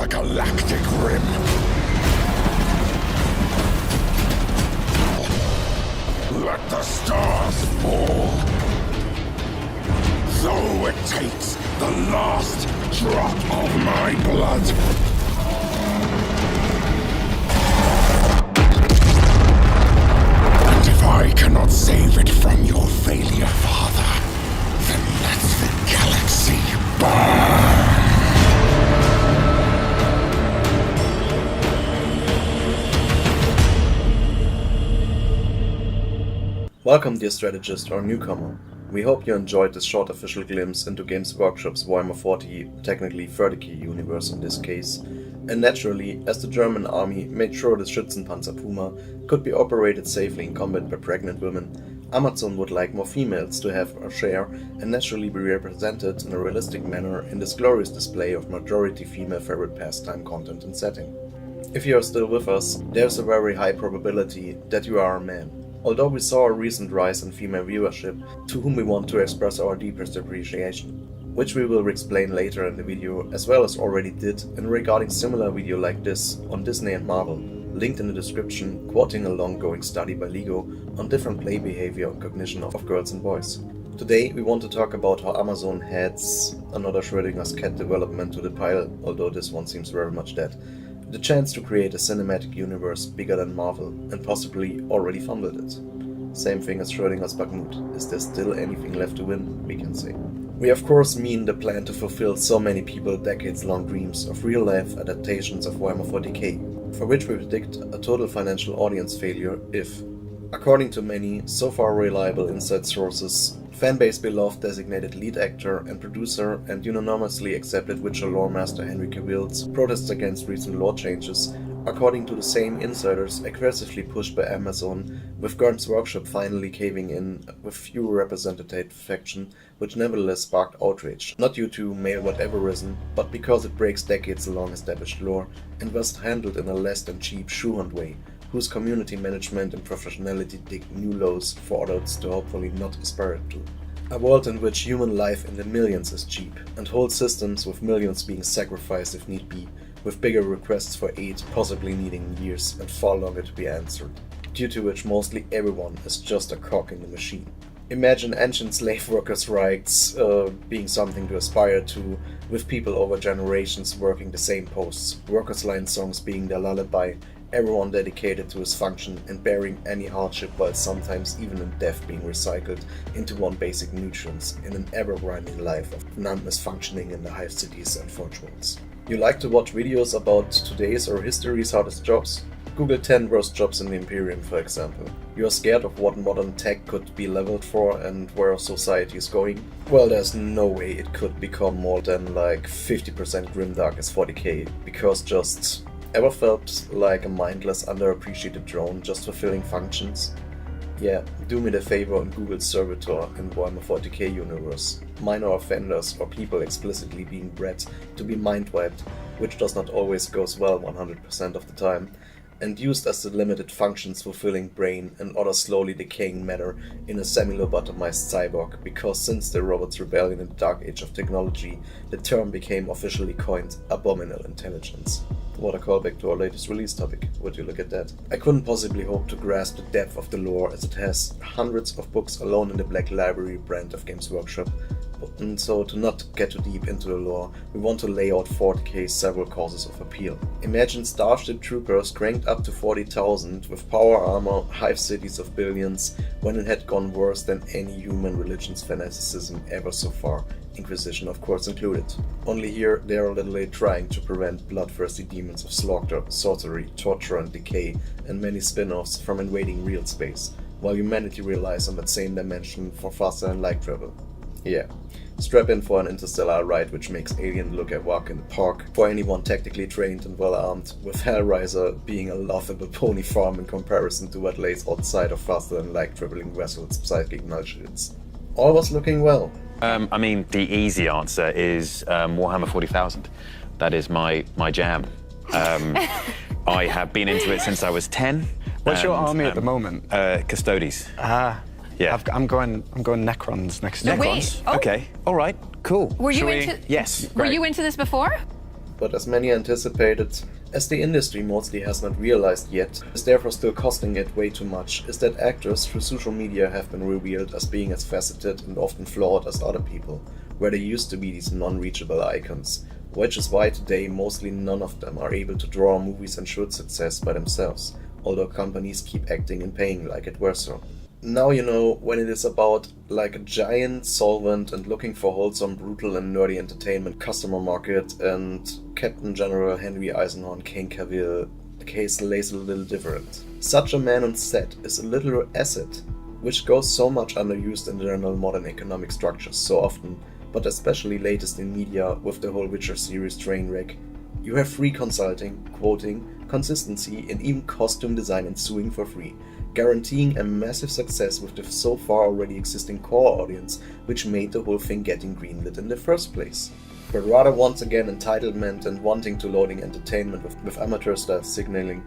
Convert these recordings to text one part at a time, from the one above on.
galactic rim. Let the stars fall. Though it takes the last drop of my blood. And if I cannot save it from your failure, Father, then let the galaxy burn. Welcome, dear strategist or newcomer. We hope you enjoyed this short official glimpse into Games Workshop's Warhammer 40, technically 30k universe in this case, and naturally, as the German army made sure the Schützenpanzer Puma could be operated safely in combat by pregnant women, Amazon would like more females to have a share and naturally be represented in a realistic manner in this glorious display of majority female favorite pastime content and setting. If you are still with us, there's a very high probability that you are a man. Although we saw a recent rise in female viewership, to whom we want to express our deepest appreciation, which we will explain later in the video, as well as already did in regarding similar video like this on Disney and Marvel, linked in the description, quoting a long-going study by LEGO on different play behavior and cognition of girls and boys. Today we want to talk about how Amazon adds another Schrödinger's cat development to the pile, although this one seems very much dead. The chance to create a cinematic universe bigger than Marvel, and possibly already funded it. Same thing as Schrödinger's Bakhmut. Is there still anything left to win, we can say. We of course mean the plan to fulfill so many people decades-long dreams of real-life adaptations of Warhammer 40k, for which we predict a total financial audience failure if, according to many so far reliable inside sources, fanbase beloved designated lead actor and producer and unanimously accepted Witcher lore master Henry Cavill's protests against recent lore changes, according to the same insiders, aggressively pushed by Amazon, with Games Workshop finally caving in with few representative faction, which nevertheless sparked outrage, not due to male whateverism, but because it breaks decades-long established lore and was handled in a less than cheap shoehorned way, whose community management and professionality dig new lows for adults to hopefully not aspire to. A world in which human life in the millions is cheap, and whole systems with millions being sacrificed if need be, with bigger requests for aid possibly needing years and far longer to be answered, due to which mostly everyone is just a cog in the machine. Imagine ancient slave workers' rights being something to aspire to, with people over generations working the same posts, workers' line songs being their lullaby, everyone dedicated to his function and bearing any hardship while sometimes even in death being recycled into one basic nutrients in an ever-grinding life of numbness functioning in the hive cities and forge worlds. You like to watch videos about today's or history's hardest jobs? Google 10 worst jobs in the Imperium, for example. You are scared of what modern tech could be leveled for and where our society is going? Well, there's no way it could become more than like 50% grimdark as 40k, because just ever felt like a mindless, underappreciated drone just fulfilling functions? Yeah, do me the favor and Google servitor in Warhammer 40k universe. Minor offenders or people explicitly being bred to be mind-wiped, which does not always goes well 100% of the time, and used as the limited functions fulfilling brain and other slowly decaying matter in a semi-lobotomized cyborg, because since the robots' rebellion in the dark age of technology, the term became officially coined abominable intelligence. What a callback to our latest release topic, would you look at that. I couldn't possibly hope to grasp the depth of the lore, as it has hundreds of books alone in the Black Library brand of Games Workshop, and so to not get too deep into the lore, we want to lay out 40k's several causes of appeal. Imagine Starship Troopers cranked up to 40,000 with power armor, hive cities of billions, when it had gone worse than any human religion's fanaticism ever so far, Inquisition of course included. Only here they are literally trying to prevent bloodthirsty demons of slaughter, sorcery, torture and decay, and many spin-offs from invading real space, while humanity relies on that same dimension for faster than light travel. Yeah, strap in for an interstellar ride which makes Alien look a walk in the park for anyone tactically trained and well armed, with Hellraiser being a laughable pony farm in comparison to what lays outside of faster than light traveling vessels' psychic nullities. All was looking well. I mean, the easy answer is Warhammer 40,000. That is my jam. I have been into it since I was 10. What's your army at the moment? Custodes. Yeah. I'm going Necrons next year. Necrons? Oh. Okay. All right. Cool. Were you Shall we- into? Yes. Were great. you into this before? but as many anticipated, as the industry mostly has not realized yet, is therefore still costing it way too much, is that actors through social media have been revealed as being as faceted and often flawed as other people, where they used to be these non-reachable icons, which is why today mostly none of them are able to draw movies and shoot success by themselves, although companies keep acting and paying like it were so. Now you know when it is about like a giant, solvent and looking for wholesome, brutal and nerdy entertainment customer market and Captain General Henry Cavill, the case lays a little different. Such a man on set is a literal asset, which goes so much underused in general modern economic structures so often, but especially latest in media with the whole Witcher series train wreck. You have free consulting, quoting, consistency and even costume design ensuing for free, guaranteeing a massive success with the so far already existing core audience which made the whole thing getting greenlit in the first place. But rather once again entitlement and wanting to loading entertainment with amateur style signaling.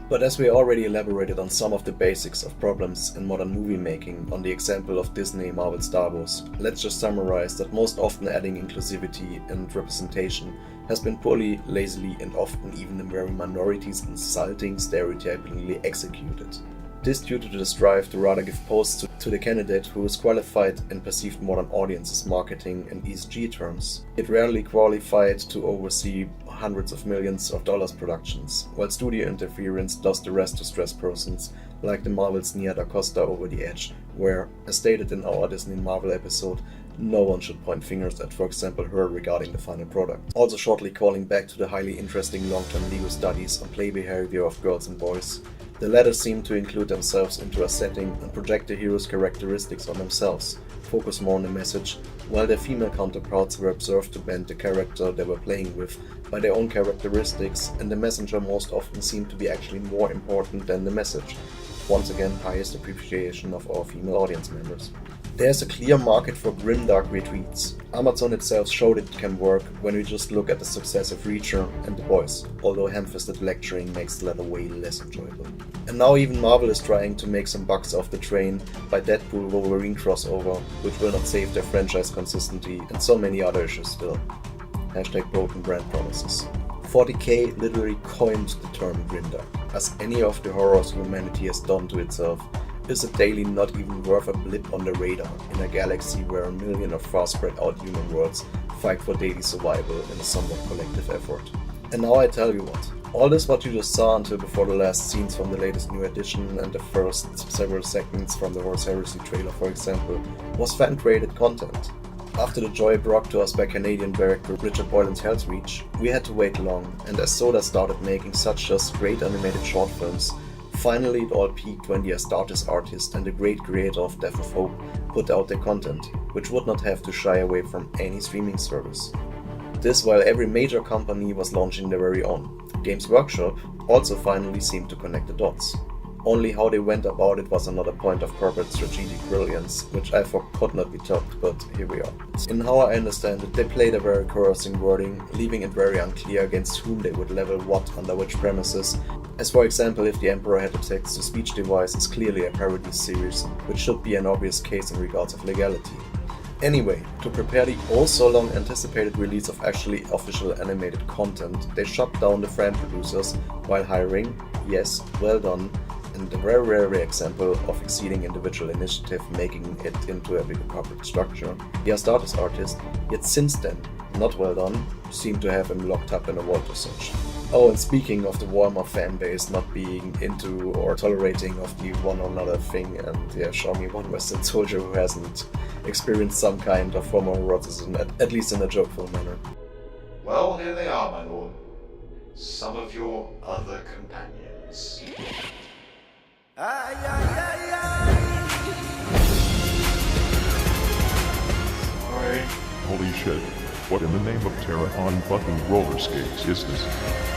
But as we already elaborated on some of the basics of problems in modern movie making on the example of Disney, Marvel, Star Wars, let's just summarize that most often adding inclusivity and representation has been poorly, lazily and often even in very minorities insulting, stereotypically executed. This due to the strive to rather give posts to the candidate who is qualified in perceived modern audiences marketing and ESG terms, yet rarely qualified to oversee hundreds of millions of dollars productions, while studio interference does the rest to stress persons like the Marvel's Nia da Costa over the edge, where, as stated in our Disney Marvel episode, no one should point fingers at, for example, her regarding the final product. Also shortly calling back to the highly interesting long-term legal studies on play behavior of girls and boys. The latter seem to include themselves into a setting and project the hero's characteristics on themselves, focus more on the message, while their female counterparts were observed to bend the character they were playing with by their own characteristics, and the messenger most often seemed to be actually more important than the message. Once again, highest appreciation of our female audience members. There's a clear market for grimdark retweets. Amazon itself showed it can work when we just look at the success of Reacher and The Boys, although ham-fisted lecturing makes the latter way less enjoyable. And now even Marvel is trying to make some bucks off the train by Deadpool Wolverine crossover, which will not save their franchise consistency, and so many other issues still. Hashtag broken brand promises. 40k literally coined the term grimdark, as any of the horrors humanity has done to itself is a daily not even worth a blip on the radar in a galaxy where a million of far spread out human worlds fight for daily survival in a somewhat collective effort. And now I tell you what, all this what you just saw until before the last scenes from the latest new edition and the first several seconds from the Horse Heresy trailer for example, was fan-created content. After the joy brought to us by Canadian director Richard Boylan's Hell's Reach, we had to wait long, and as Soda started making such just great animated short films, finally it all peaked when the Astartes artist and the great creator of Death of Hope put out their content, which would not have to shy away from any streaming service. This while every major company was launching their very own. Games Workshop also finally seemed to connect the dots. Only how they went about it was another point of corporate strategic brilliance, which I thought could not be topped, but here we are. In how I understand it, they played a very coercing wording, leaving it very unclear against whom they would level what under which premises, as for example if the Emperor had a text-to-speech device is clearly a parody series, which should be an obvious case in regards of legality. Anyway, to prepare the oh-so long anticipated release of actually official animated content, they shut down the fan producers while hiring, yes, well done, and a very rare example of exceeding individual initiative making it into a bigger corporate structure, the Astartes artist, yet since then, not well done, seemed to have him locked up in a vault or such. Oh, and speaking of the Warhammer fanbase not being into or tolerating of the one or another thing, and yeah, show me one Western soldier who hasn't experienced some kind of homoeroticism, at least in a jokeful manner. Well, here they are, my lord. Some of your other companions. Holy shit. What in the name of terror on fucking roller skates is this?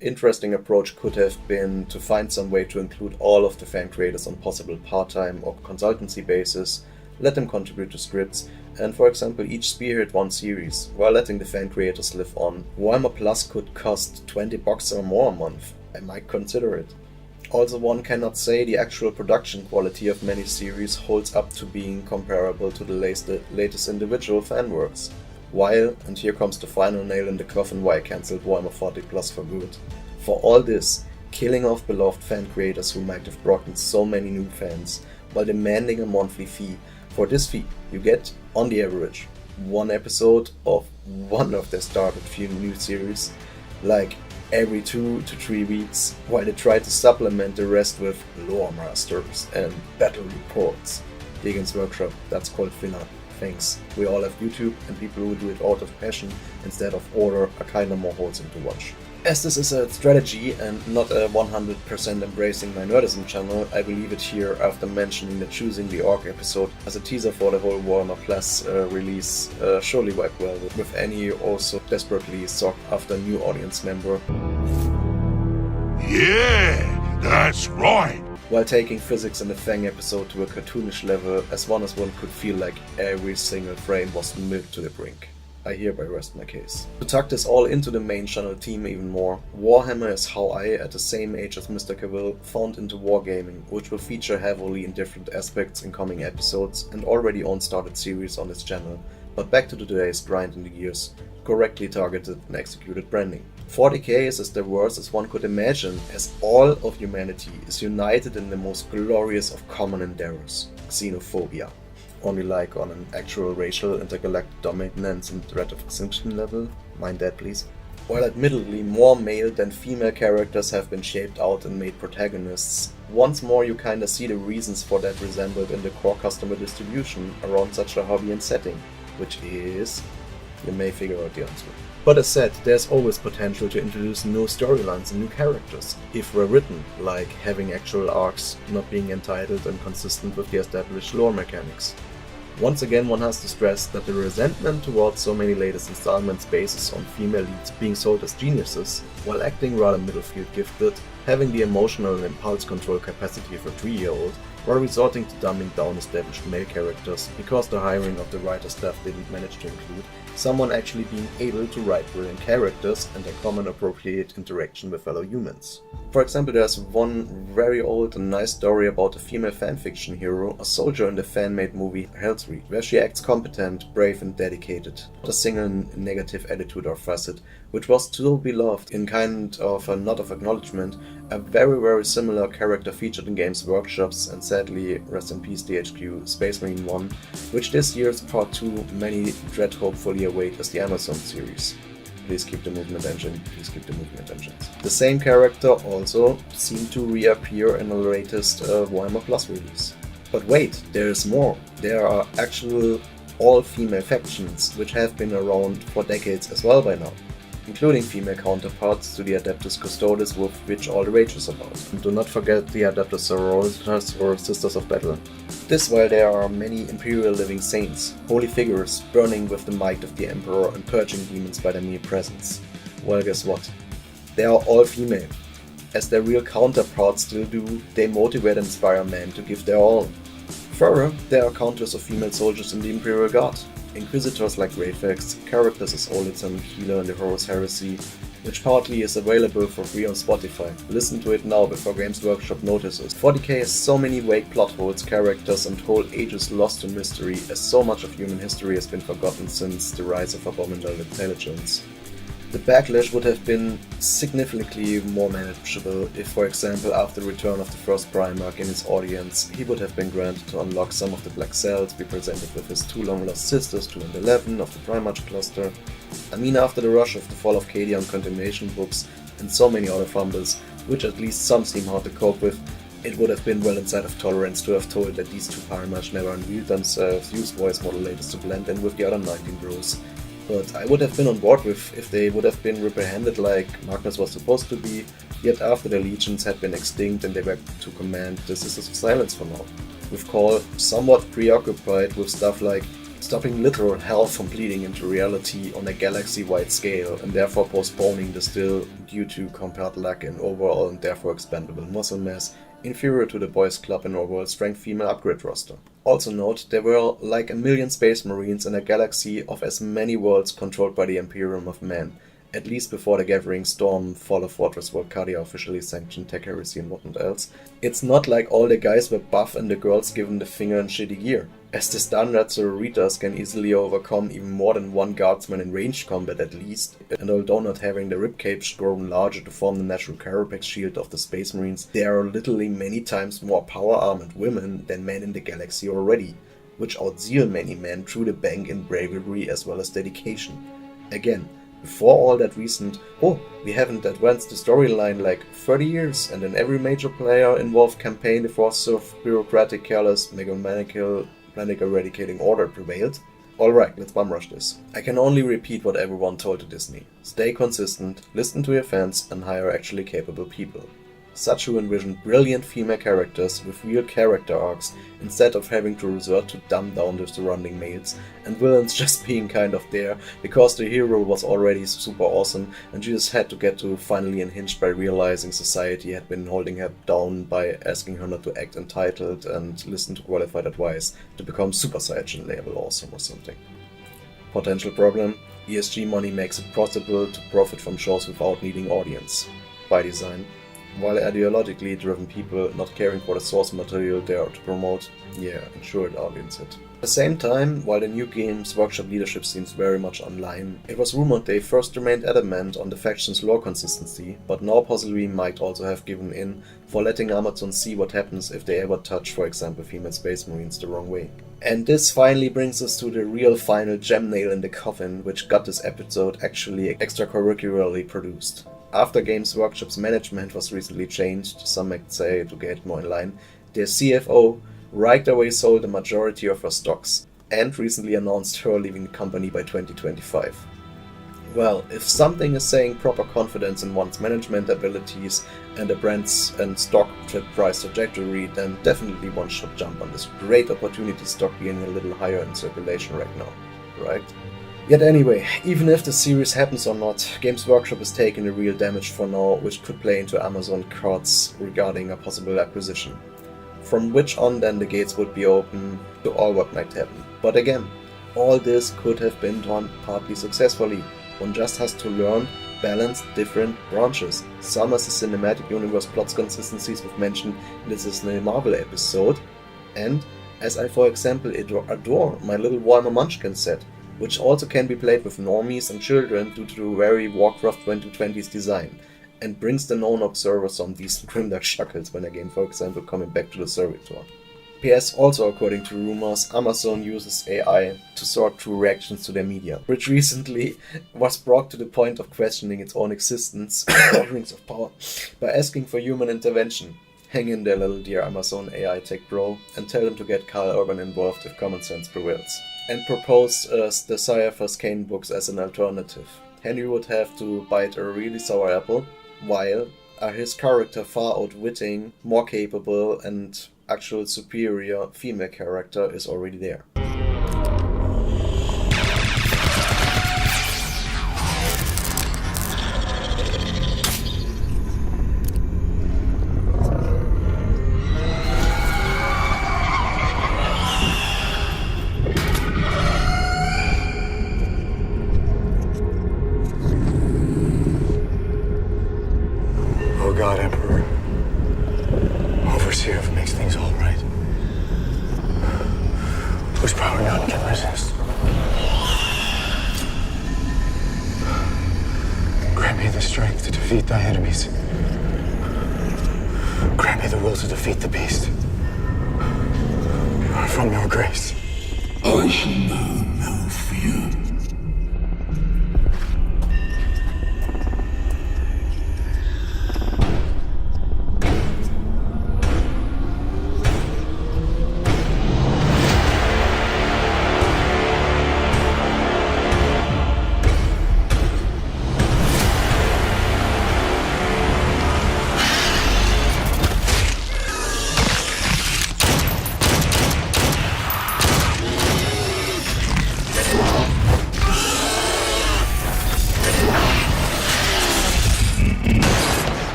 Interesting approach could have been to find some way to include all of the fan creators on possible part-time or consultancy basis, let them contribute to scripts, and for example each spearhead one series, while letting the fan creators live on. Warhammer Plus could cost $20 or more a month. I might consider it. Also, one cannot say the actual production quality of many series holds up to being comparable to the latest individual fan works. While, and here comes the final nail in the coffin why I cancelled Warhammer 40 Plus for good. For all this, killing off beloved fan creators who might have brought in so many new fans, while demanding a monthly fee. For this fee, you get, on the average, one episode of one of their started few new series, like every 2 to 3 weeks, while they try to supplement the rest with lore masters and battle reports. Games Workshop, that's called filler. Thanks. We all have YouTube, and people who do it out of passion instead of order are kinda more wholesome to watch. As this is a strategy and not a 100% embracing my nerdism channel, I will leave it here after mentioning that choosing the Orc episode as a teaser for the whole Warhammer Plus release surely worked well with any also desperately sought after new audience member. Yeah, that's right. While taking physics in the Fang episode to a cartoonish level, as one could feel like every single frame was milked to the brink. I hereby rest my case. To tuck this all into the main channel theme even more, Warhammer is how I, at the same age as Mr. Cavill, found into wargaming, which will feature heavily in different aspects in coming episodes and already on started series on this channel. But back to today's grind in the gears, correctly targeted and executed branding. 40k is as diverse as one could imagine, as all of humanity is united in the most glorious of common endeavors, xenophobia. Only like on an actual racial intergalactic dominance and threat of extinction level, mind that please. While admittedly more male than female characters have been shaped out and made protagonists, once more you kinda see the reasons for that resembled in the core customer distribution around such a hobby and setting, which is... you may figure out the answer. But as said, there's always potential to introduce new storylines and new characters, if well written, like having actual arcs not being entitled and consistent with the established lore mechanics. Once again, one has to stress that the resentment towards so many latest installments bases on female leads being sold as geniuses, while acting rather middle-field gifted, having the emotional and impulse control capacity of a 3-year-old, while resorting to dumbing down established male characters because the hiring of the writer staff didn't manage to include someone actually being able to write brilliant characters and a common appropriate interaction with fellow humans. For example, there's one very old and nice story about a female fanfiction hero, a soldier in the fan-made movie Hell's Reach, where she acts competent, brave and dedicated, not a single negative attitude or facet, which was still beloved in kind of a nod of acknowledgement. A very similar character featured in Games Workshop's and sadly, rest in peace DHQ, Space Marine 1, which this year's part 2 many dread hopefully await as the Amazon series. Please keep the movement engine, please keep the movement engines. The same character also seemed to reappear in the latest Warhammer Plus release. But wait, there is more. There are actual all-female factions which have been around for decades as well by now, including female counterparts to the Adeptus Custodes with which all the rage is about. And do not forget the Adeptus Sororitas or Sisters of Battle. This while there are many Imperial living saints, holy figures burning with the might of the Emperor and purging demons by their mere presence. Well, guess what? They are all female. As their real counterparts still do, they motivate and inspire men to give their all. Further, there are countless of female soldiers in the Imperial Guard. Inquisitors like Greyfax, characters as Olitz and Healer in the Horus Heresy, which partly is available for free on Spotify. Listen to it now before Games Workshop notices. 40k has so many vague plot holes, characters and whole ages lost in mystery, as so much of human history has been forgotten since the rise of abominable intelligence. The backlash would have been significantly more manageable if, for example, after the return of the first Primarch in his audience, he would have been granted to unlock some of the Black Cells, be presented with his 2 long-lost sisters, 2 and 11 of the Primarch cluster. I mean, after the rush of the Fall of Cadian continuation books and so many other fumbles, which at least some seem hard to cope with, it would have been well inside of tolerance to have told that these 2 Primarchs never unveiled themselves, used voice modulators to blend in with the other 19 bros. But I would have been on board with if they would have been reprehended like Magnus was supposed to be, yet after their legions had been extinct and they were to command the Sisters of Silence for now. With Call somewhat preoccupied with stuff like stopping literal hell from bleeding into reality on a galaxy-wide scale and therefore postponing the still, due to compared lack in overall and therefore expendable muscle mass, inferior to the boys club and overall strength female upgrade roster. Also note, there were like 1 million space marines in a galaxy of as many worlds controlled by the Imperium of Men, at least before the Gathering Storm, Fall of Fortress Volcadia officially sanctioned tech heresy and whatnot else. It's not like all the guys were buff and the girls given the finger and shitty gear, as the standard sororitas can easily overcome even more than one guardsman in ranged combat at least, and although not having the ribcage grown larger to form the natural carapax shield of the Space Marines, there are literally many times more power-armored women than men in the galaxy already, which outzeal many men through the bank in bravery as well as dedication. Again, before all that recent, we haven't advanced the storyline like 30 years, and in every major player involved campaign the forces of bureaucratic, careless, megalomaniacal, planet eradicating order prevailed. Alright, let's bum rush this. I can only repeat what everyone told to Disney. Stay consistent, listen to your fans, and hire actually capable people. Such who envision brilliant female characters with real character arcs instead of having to resort to dumb down the surrounding males, and villains just being kind of there because the hero was already super awesome and she just had to get to finally unhinged by realizing society had been holding her down by asking her not to act entitled and listen to qualified advice to become Super Saiyan level awesome or something. Potential problem: ESG money makes it possible to profit from shows without needing audience. By design. While ideologically driven people not caring for the source material they are to promote, ensure an audience hit. At the same time, while the new Games Workshop leadership seems very much online, it was rumored they first remained adamant on the faction's lore consistency, but now possibly might also have given in for letting Amazon see what happens if they ever touch, for example, female Space Marines the wrong way. And this finally brings us to the real final gem nail in the coffin, which got this episode actually extracurricularly produced. After Games Workshop's management was recently changed, some might say to get more in line, their CFO right away sold the majority of her stocks, and recently announced her leaving the company by 2025. Well, if something is saying proper confidence in one's management abilities and a brand's and stock price trajectory, then definitely one should jump on this great opportunity stock being a little higher in circulation right now, right? Yet anyway, even if the series happens or not, Games Workshop is taking a real damage for now, which could play into Amazon cards regarding a possible acquisition. From which on then the gates would be open to all what might happen. But again, all this could have been done partly successfully. One just has to learn, balance different branches. Some as the cinematic universe plots consistencies we've mentioned in the Disney Marvel episode, and as I for example adore my little Warhammer Munchkin set, which also can be played with normies and children due to the very Warcraft 2020's design, and brings the known observers some decent grimdark chuckles when a game, for example, coming back to the servitor. PS, also according to rumors, Amazon uses AI to sort through reactions to their media, which recently was brought to the point of questioning its own existence, Rings of Power, by asking for human intervention. Hang in there, little dear Amazon AI tech bro, and tell them to get Carl Urban involved if common sense prevails. And proposed the Cypher's Kane books as an alternative. Henry would have to bite a really sour apple, while his character far outwitting, more capable, and actual superior female character is already there. Oh God, Emperor. Overseer, if it makes things all right. Whose power none can resist. Grant me the strength to defeat thy enemies. Grant me the will to defeat the beast. From your grace. I shall know